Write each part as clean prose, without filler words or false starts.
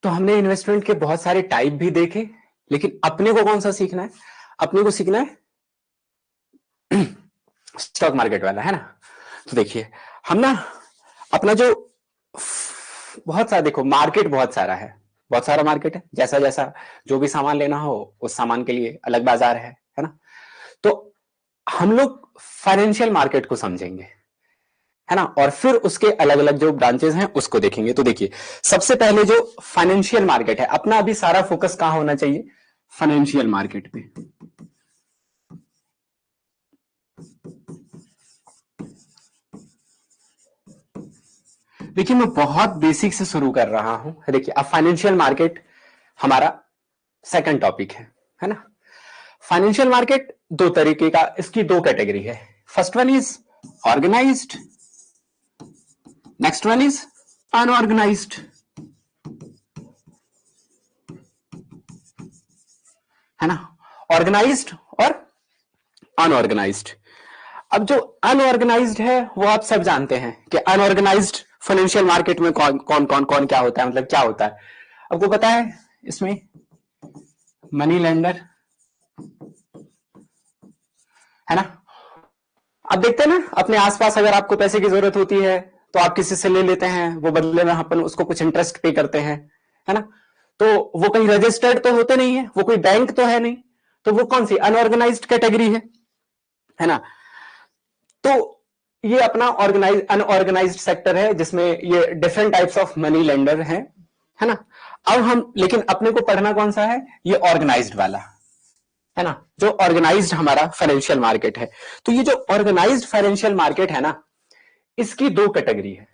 तो हमने इन्वेस्टमेंट के बहुत सारे टाइप भी देखे, लेकिन अपने को कौन सा सीखना है? अपने को सीखना है स्टॉक मार्केट वाला, है ना। तो देखिए हम ना अपना जो बहुत सारा, देखो मार्केट बहुत सारा है, बहुत सारा मार्केट है, जैसा जैसा जो भी सामान लेना हो उस सामान के लिए अलग बाजार है ना। तो हम लोग फाइनेंशियल मार्केट को समझेंगे, है ना, और फिर उसके अलग अलग जो ब्रांचेस हैं उसको देखेंगे। तो देखिए सबसे पहले जो फाइनेंशियल मार्केट है, अपना अभी सारा फोकस कहां होना चाहिए? फाइनेंशियल मार्केट पे। देखिए मैं बहुत बेसिक से शुरू कर रहा हूं। देखिए अब फाइनेंशियल मार्केट हमारा सेकंड टॉपिक है ना। फाइनेंशियल मार्केट दो तरीके का, इसकी दो कैटेगरी है। First one is organised, next one is unorganised, है ना। ऑर्गेनाइज्ड और अनऑर्गेनाइज्ड। अब जो अनऑर्गेनाइज्ड है वो आप सब जानते हैं कि अनऑर्गेनाइज्ड फाइनेंशियल मार्केट में कौन कौन कौन कौन क्या होता है, मतलब क्या होता है आपको पता है? इसमें मनी लेंडर, है ना। अब देखते हैं ना अपने आसपास अगर आपको पैसे की जरूरत होती है तो आप किसी से ले लेते हैं, वो बदले में अपन उसको कुछ इंटरेस्ट पे करते हैं, है ना। तो वो कहीं रजिस्टर्ड तो होते नहीं है, वो कोई बैंक तो है नहीं, तो वो कौन सी अनऑर्गेनाइज्ड कैटेगरी है ना। तो ये अपना ऑर्गेनाइज अनऑर्गेनाइज्ड सेक्टर है जिसमें ये different types of money lender हैं, है ना। अब हम लेकिन अपने को पढ़ना कौन सा है? ये ऑर्गेनाइज्ड वाला, है ना, जो ऑर्गेनाइज्ड हमारा फाइनेंशियल मार्केट है। तो ये जो ऑर्गेनाइज्ड फाइनेंशियल मार्केट है ना, इसकी दो कैटेगरी है।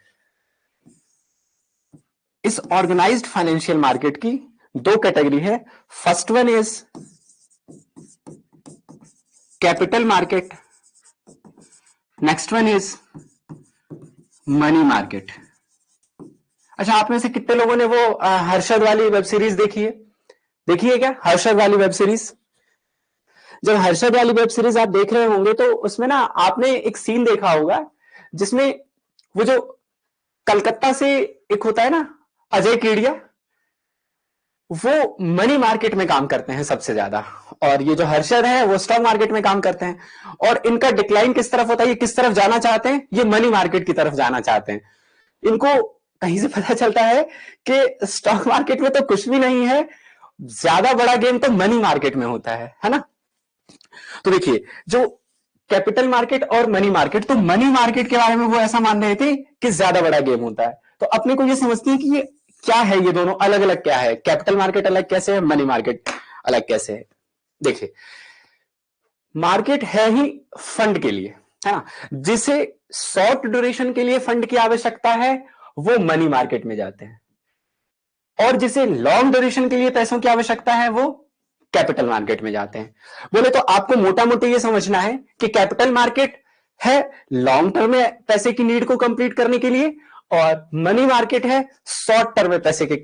इस ऑर्गेनाइज्ड फाइनेंशियल मार्केट की दो कैटेगरी है। First one is capital market, next one is money market. अच्छा, आप में से कितने लोगों ने वो हर्षद वाली वेब सीरीज देखी है? देखी है क्या हर्षद वाली वेब सीरीज? जब हर्षद वाली वेब सीरीज आप देख रहे होंगे तो उसमें ना आपने एक सीन देखा होगा जिसमें वो जो कलकत्ता से एक होता है ना अजय केडिया, वो मनी मार्केट में काम करते हैं सबसे ज्यादा, और ये जो हर्षद है वो स्टॉक मार्केट में काम करते हैं। और इनका डिक्लाइन किस तरफ होता है, ये किस तरफ जाना चाहते हैं? ये मनी मार्केट की तरफ जाना चाहते हैं। इनको कहीं से पता चलता है कि स्टॉक मार्केट में तो कुछ भी नहीं है, ज्यादा बड़ा गेम तो मनी मार्केट में होता है ना। तो देखिए जो कैपिटल मार्केट और मनी मार्केट, तो मनी मार्केट के बारे में वो ऐसा मान रहे थे कि ज्यादा बड़ा गेम होता है। तो अपने को ये समझती है कि ये क्या है, ये दोनों अलग अलग क्या है, कैपिटल मार्केट अलग कैसे है, मनी मार्केट अलग कैसे है। देखिए मार्केट है ही फंड के लिए, है ना। जिसे शॉर्ट ड्यूरेशन के लिए फंड की आवश्यकता है वो मनी मार्केट में जाते हैं, और जिसे लॉन्ग ड्यूरेशन के लिए पैसों की आवश्यकता है वो कैपिटल मार्केट में जाते हैं। बोले तो आपको मोटा मोटी ये समझना है कि कैपिटल मार्केट है लॉन्ग टर्म में पैसे की नीड को कंप्लीट करने के लिए, और मनी मार्केट है शॉर्ट टर्म में पैसे के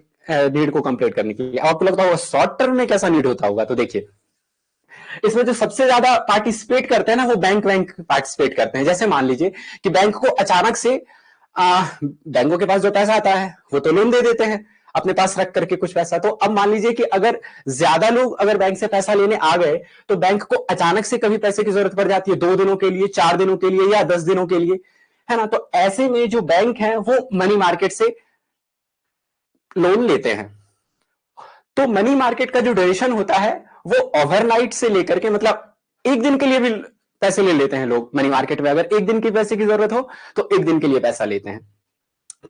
नीड को कंप्लीट करने के लिए। आपको लगता होगा शॉर्ट टर्म में कैसा नीड होता होगा? तो देखिए इसमें जो सबसे ज्यादा पार्टिसिपेट करते हैं ना वो बैंक पार्टिसिपेट करते हैं। जैसे मान लीजिए कि बैंक को अचानक से बैंकों के पास जो पैसा आता है वो तो लोन दे देते हैं अपने पास रख करके कुछ पैसा। तो अब मान लीजिए कि अगर ज्यादा लोग अगर बैंक से पैसा लेने आ गए तो बैंक को अचानक से कभी पैसे की जरूरत पड़ जाती है, 2 दिनों के लिए, 4 दिनों के लिए या 10 दिनों के लिए, है ना। तो ऐसे में जो बैंक है वो मनी मार्केट से लोन लेते हैं। तो मनी मार्केट का जो ड्यूरेशन होता है वो ओवरनाइट से लेकर के, मतलब एक दिन के लिए भी पैसे ले लेते हैं लोग मनी मार्केट में। अगर एक दिन की पैसे की जरूरत हो तो एक दिन के लिए पैसा लेते हैं।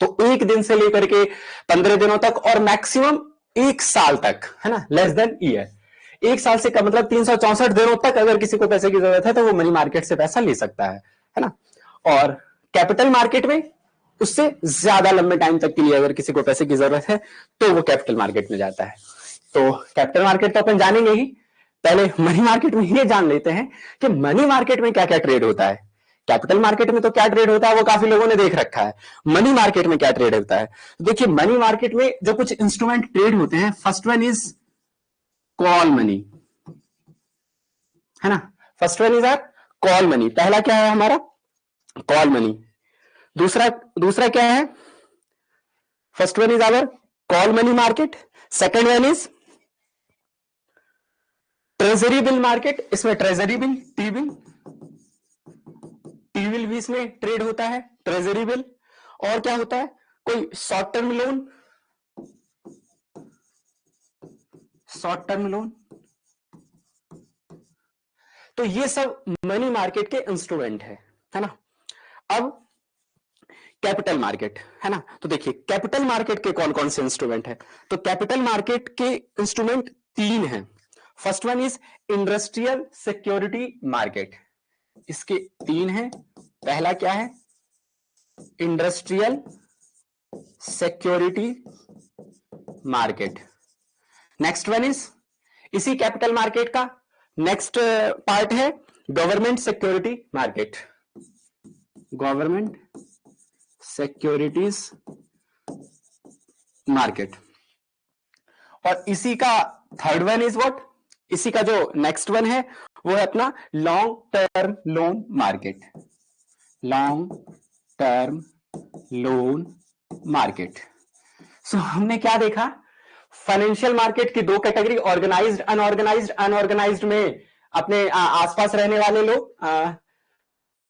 तो एक दिन से लेकर के 15 दिनों तक और मैक्सिमम एक साल तक, है ना, लेस देन ईयर, एक साल से कम मतलब 364 दिनों तक अगर किसी को पैसे की जरूरत है तो वो मनी मार्केट से पैसा ले सकता है ना। और कैपिटल मार्केट में उससे ज्यादा लंबे टाइम तक के लिए अगर किसी को पैसे की जरूरत है तो वो कैपिटल मार्केट में जाता है। तो कैपिटल मार्केट तो अपन जानेंगे ही, पहले मनी मार्केट में ये जान लेते हैं कि मनी मार्केट में क्या क्या ट्रेड होता है। कैपिटल मार्केट में तो क्या ट्रेड होता है वो काफी लोगों ने देख रखा है, मनी मार्केट में क्या ट्रेड होता है। तो देखिए मनी मार्केट में जो कुछ इंस्ट्रूमेंट ट्रेड होते हैं, first one is call money, है ना। First one is our call money, पहला क्या है हमारा? Call money. दूसरा दूसरा क्या है? First one is our call money market, second one is treasury bill market, इसमें treasury bill, T bill, T bill भी इसमें ट्रेड होता है, ट्रेजरी बिल। और क्या होता है, कोई short term loan, short term loan. तो ये सब मनी मार्केट के इंस्ट्रूमेंट है ना। अब कैपिटल मार्केट है ना, तो देखिए कैपिटल मार्केट के कौन कौन से इंस्ट्रूमेंट है। तो कैपिटल मार्केट के इंस्ट्रूमेंट तीन हैं। First one is industrial security market, इसके तीन हैं। पहला क्या है, industrial security market. Next one is, इसी कैपिटल मार्केट का नेक्स्ट पार्ट है government security market, government securities market. और इसी का थर्ड वन इज व्हाट, इसी का जो नेक्स्ट वन है वो है अपना long term loan market, long term loan market. So हमने क्या देखा, फाइनेंशियल मार्केट की दो कैटेगरी, ऑर्गेनाइज्ड अनऑर्गेनाइज्ड। अनऑर्गेनाइज्ड में अपने आसपास रहने वाले लोग,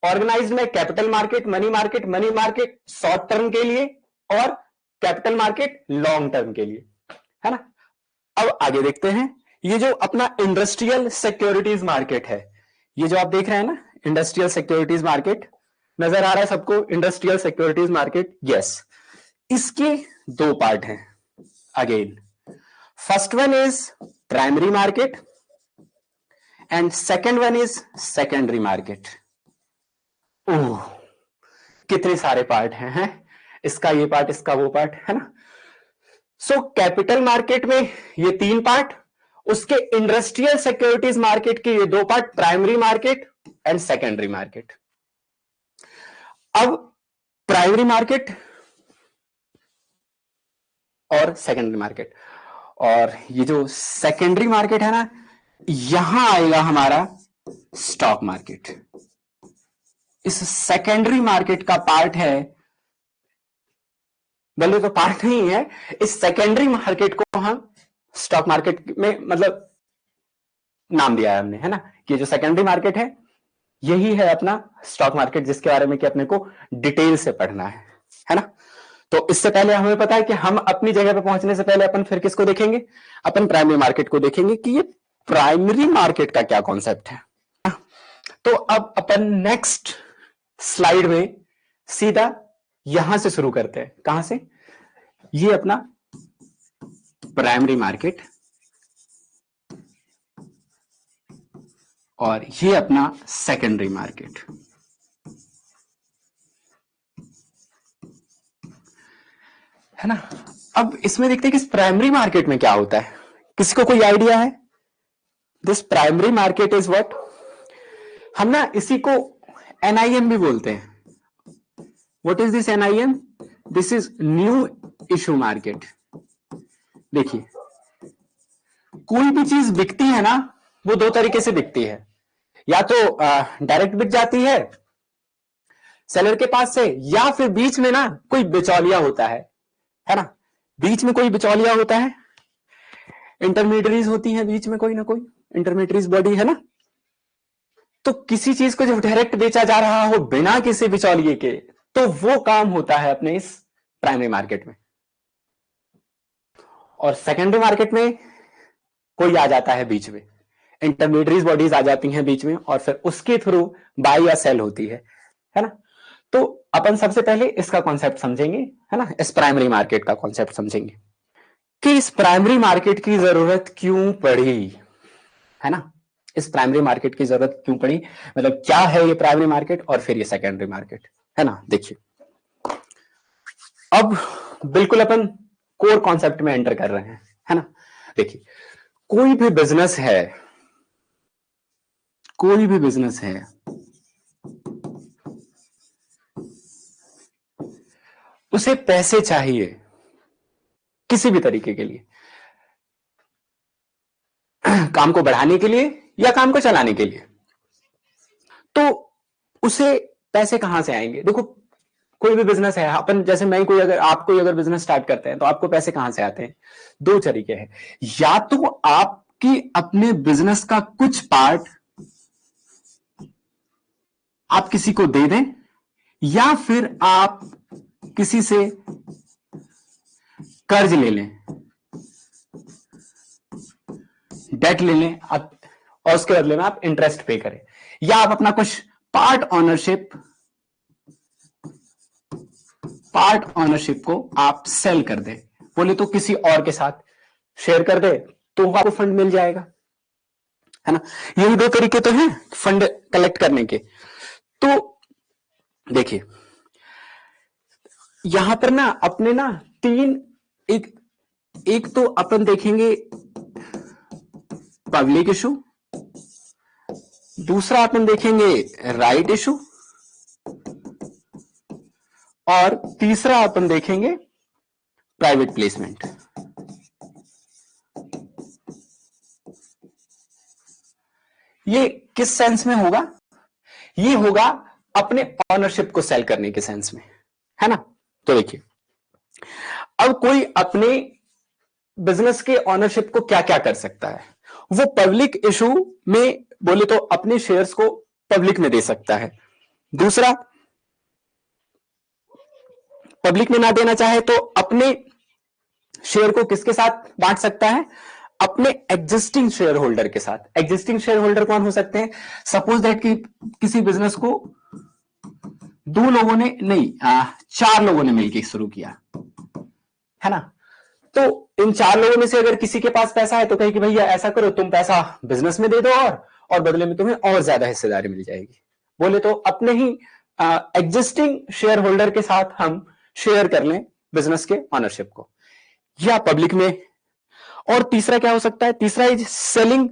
ऑर्गेनाइज्ड में capital market, money market, money market short term के लिए और कैपिटल मार्केट लॉन्ग टर्म के लिए, है ना। अब आगे देखते हैं, ये जो अपना इंडस्ट्रियल सिक्योरिटीज मार्केट है, ये जो आप देख रहे हैं ना इंडस्ट्रियल सिक्योरिटीज मार्केट, नजर आ रहा है सबको इंडस्ट्रियल सिक्योरिटीज मार्केट, यस। इसके दो पार्ट हैं again, first one is primary market and second one is secondary market. Oh, कितने सारे पार्ट हैं, इसका ये पार्ट, इसका वो पार्ट, है ना। सो कैपिटल मार्केट में ये तीन पार्ट, उसके इंडस्ट्रियल सिक्योरिटीज मार्केट के ये दो part, primary market and secondary market. अब प्राइमरी मार्केट और सेकेंडरी मार्केट, और ये जो सेकेंडरी मार्केट है ना, यहां आएगा हमारा स्टॉक मार्केट। इस सेकेंडरी मार्केट का पार्ट है, बोले तो पार्ट नहीं है, इस सेकेंडरी मार्केट को हम स्टॉक मार्केट में मतलब नाम दिया है हमने, है ना, कि जो सेकेंडरी मार्केट है यही है अपना स्टॉक मार्केट, जिसके बारे में कि अपने को डिटेल से पढ़ना है ना। तो इससे पहले हमें पता है कि हम अपनी जगह पे पहुंचने से पहले अपन फिर किसको देखेंगे, अपन प्राइमरी मार्केट को देखेंगे कि ये प्राइमरी मार्केट का क्या कॉन्सेप्ट है। तो अब अपन नेक्स्ट स्लाइड में सीधा यहां से शुरू करते हैं, कहां से, ये अपना प्राइमरी मार्केट और ये अपना सेकेंडरी मार्केट, है ना। अब इसमें देखते हैं कि इस प्राइमरी मार्केट में क्या होता है, किसी को कोई आइडिया है। This primary market is what, हम ना इसी को एनआईएम भी बोलते हैं। What is this NIM, this is new issue market. देखिए कोई भी चीज बिकती है ना, वो दो तरीके से बिकती है, या तो डायरेक्ट बिक जाती है सेलर के पास से, या फिर बीच में ना कोई बिचौलिया होता है ना, बीच में कोई बिचौलिया होता है, इंटरमीडियरीज होती हैं बीच में, कोई ना कोई इंटरमीडियरीज बॉडी, है ना। तो किसी चीज को जब डायरेक्ट बेचा जा रहा हो बिना किसी बिचौलिए के, तो वो काम होता है अपने इस प्राइमरी मार्केट में। और सेकेंडरी मार्केट में कोई आ जाता है बीच में, इंटरमीडियरीज बॉडीज आ जाती हैं बीच में, और फिर उसके थ्रू बाय या सेल होती है ना। तो अपन सबसे पहले इसका कॉन्सेप्ट समझेंगे, है ना, इस प्राइमरी मार्केट का कॉन्सेप्ट समझेंगे कि इस प्राइमरी मार्केट की जरूरत क्यों पड़ी, है ना। इस प्राइमरी मार्केट की जरूरत क्यों पड़ी, मतलब क्या है ये प्राइमरी मार्केट और फिर ये सेकेंडरी मार्केट, है ना। देखिए अब बिल्कुल अपन कोर कॉन्सेप्ट में एंटर कर रहे हैं, है ना। देखिए कोई भी बिजनेस है, कोई भी बिजनेस है, उसे पैसे चाहिए किसी भी तरीके के लिए, काम को बढ़ाने के लिए या काम को चलाने के लिए। तो उसे पैसे कहां से आएंगे, देखो कोई भी बिजनेस है, अपन जैसे मैं कोई अगर आप कोई अगर बिजनेस स्टार्ट करते हैं तो आपको पैसे कहां से आते हैं? दो तरीके हैं, या तो आपकी अपने बिजनेस का कुछ पार्ट आप किसी को दे दें, या फिर आप किसी से कर्ज ले लें, डेट ले लें आप, और उसके बदले में आप इंटरेस्ट पे करें, या आप अपना कुछ पार्ट ऑनरशिप को आप सेल कर दें, बोले तो किसी और के साथ शेयर कर दे तो आपको फंड मिल जाएगा, है ना। ये दो तरीके तो हैं फंड कलेक्ट करने के। तो देखिए यहां पर ना अपने ना तीन, एक तो अपन देखेंगे पब्लिक इशू, दूसरा अपन देखेंगे राइट इशू, और तीसरा अपन देखेंगे प्राइवेट प्लेसमेंट। ये किस सेंस में होगा? ये होगा अपने ऑनरशिप को सेल करने के सेंस में, है ना। तो देखिए अब कोई अपने बिजनेस के ऑनरशिप को क्या क्या कर सकता है, वो पब्लिक इशू में बोले तो अपने शेयर्स को पब्लिक में दे सकता है। दूसरा, पब्लिक में ना देना चाहे तो अपने शेयर को किसके साथ बांट सकता है? अपने एग्जिस्टिंग शेयर होल्डर के साथ। एग्जिस्टिंग शेयर होल्डर कौन हो सकते हैं? सपोज दैट कि किसी बिजनेस को दो लोगों ने नहीं, चार लोगों ने मिलकर शुरू किया, है ना। तो इन चार लोगों में से अगर किसी के पास पैसा है तो कहे कि भैया ऐसा करो, तुम पैसा बिजनेस में दे दो और बदले में तुम्हें और ज्यादा हिस्सेदारी मिल जाएगी। बोले तो अपने ही एग्जिस्टिंग शेयर होल्डर के साथ हम शेयर कर लें बिजनेस के ऑनरशिप को, या पब्लिक में। और तीसरा क्या हो सकता है? तीसरा is selling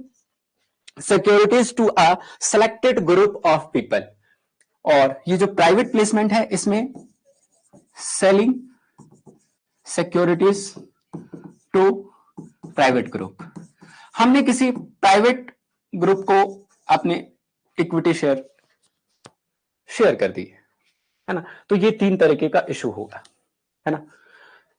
securities to a selected group of people. और ये जो प्राइवेट प्लेसमेंट है इसमें selling securities to private group, हमने किसी प्राइवेट ग्रुप को अपने इक्विटी शेयर कर दी, है ना। तो ये तीन तरीके का इशू होगा, है ना।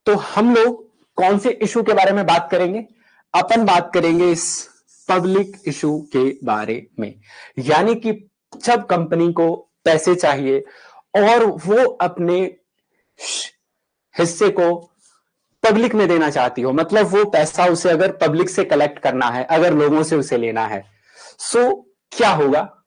तो हम लोग कौन से इशू के बारे में बात करेंगे? अपन बात करेंगे इस पब्लिक इशू के बारे में, यानी कि जब कंपनी को पैसे चाहिए और वो अपने हिस्से को पब्लिक में देना चाहती हो, मतलब वो पैसा उसे अगर पब्लिक से कलेक्ट करना है, अगर लोगों से उसे लेना है, सो क्या होगा?